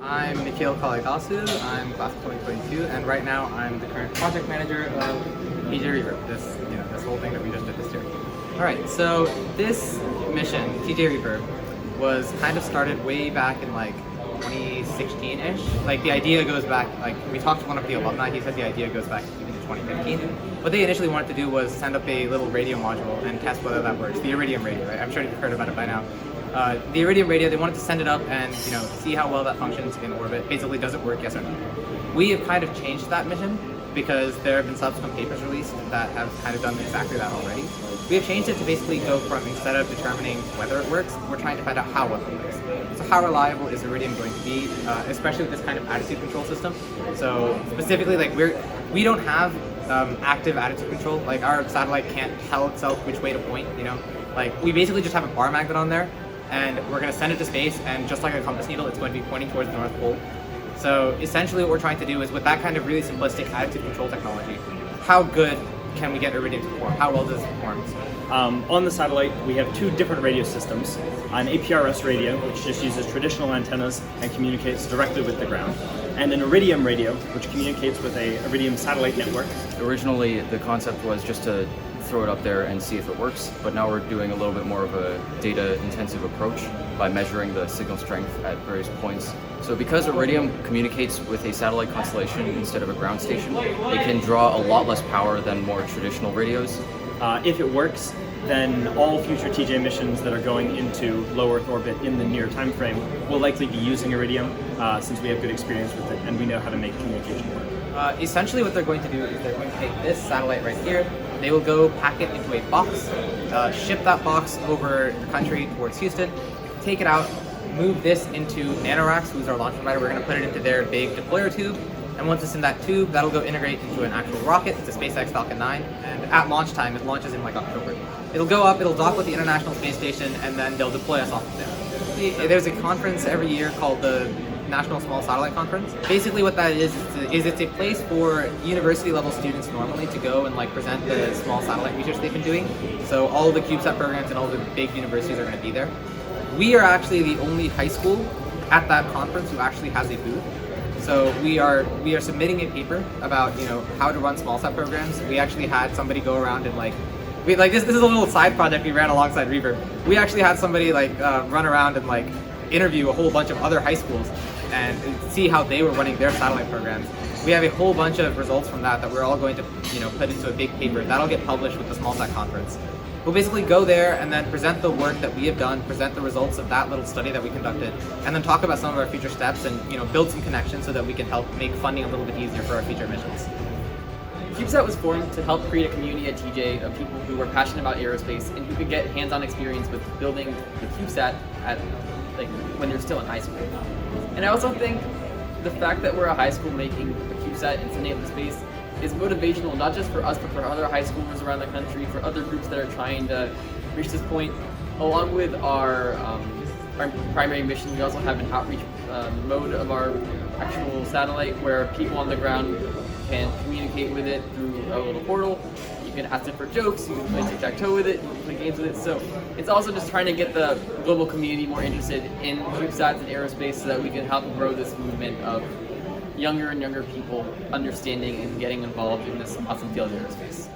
I'm Nikhil Kalaidasu, I'm class of 2022, and right now I'm the current project manager of TJ REVERB, this whole thing that we just did this year. Alright, so this mission, TJ REVERB, was kind of started way back in like 2016-ish. Like the idea goes back, like we talked to one of the alumni, he said the idea goes back even to 2015. What they initially wanted to do was send up a little radio module and test whether that works, the Iridium radio, right? I'm sure you've heard about it by now. The Iridium radio, they wanted to send it up and see how well that functions in orbit. Basically, does it work, yes or no? We have kind of changed that mission because there have been subsequent papers released that have kind of done exactly that already. We have changed it to basically go from, instead of determining whether it works, we're trying to find out how well it works. So how reliable is Iridium going to be, especially with this kind of attitude control system? So specifically, like we don't have active attitude control. Like our satellite can't tell itself which way to point, Like we basically just have a bar magnet on there, and we're going to send it to space, and just like a compass needle, it's going to be pointing towards the North Pole. So essentially what we're trying to do is, with that kind of really simplistic attitude control technology, how good can we get Iridium to perform? How well does it perform? On the satellite, we have two different radio systems. An APRS radio, which just uses traditional antennas and communicates directly with the ground, and an Iridium radio, which communicates with a Iridium satellite network. Originally, the concept was just to throw it up there and see if it works, but now we're doing a little bit more of a data-intensive approach by measuring the signal strength at various points. So because Iridium communicates with a satellite constellation instead of a ground station, it can draw a lot less power than more traditional radios. If it works, then all future TJ missions that are going into low Earth orbit in the near time frame will likely be using Iridium, since we have good experience with it and we know how to make communication work. Essentially what they're going to do is they're going to take this satellite right here, they will go pack it into a box, ship that box over the country towards Houston, take it out, move this into Nanoracks, who's our launch provider. We're going to put it into their big deployer tube, and once it's in that tube, that'll go integrate into an actual rocket. It's a SpaceX Falcon 9, and at launch time, it launches in like October. It'll go up, it'll dock with the International Space Station, and then they'll deploy us off of there. There's a conference every year called the National SmallSat Conference. Basically what that is it's a place for university level students normally to go and like present the small satellite research they've been doing. So all the CubeSat programs and all the big universities are going to be there. We are actually the only high school at that conference who actually has a booth. So we are submitting a paper about how to run SmallSat programs. We actually had somebody go around and this is a little side project we ran alongside REVERB. We actually had somebody run around and interview a whole bunch of other high schools and see how they were running their satellite programs. We have a whole bunch of results from that we're all going to put into a big paper. That'll get published with the SmallSat Conference. We'll basically go there and then present the work that we have done, present the results of that little study that we conducted, and then talk about some of our future steps and build some connections so that we can help make funding a little bit easier for our future missions. CubeSat was formed to help create a community at TJ of people who were passionate about aerospace and who could get hands-on experience with building the CubeSat when you're still in high school. And I also think the fact that we're a high school making a CubeSat and sending it into space is motivational, not just for us, but for other high schoolers around the country, for other groups that are trying to reach this point. Along with our primary mission, we also have an outreach mode of our actual satellite where people on the ground can communicate with it through a little portal. You can ask it for jokes, you can play tic-tac-toe with it, you can play games with it. So it's also just trying to get the global community more interested in CubeSats and aerospace so that we can help grow this movement of younger and younger people understanding and getting involved in this awesome field of aerospace.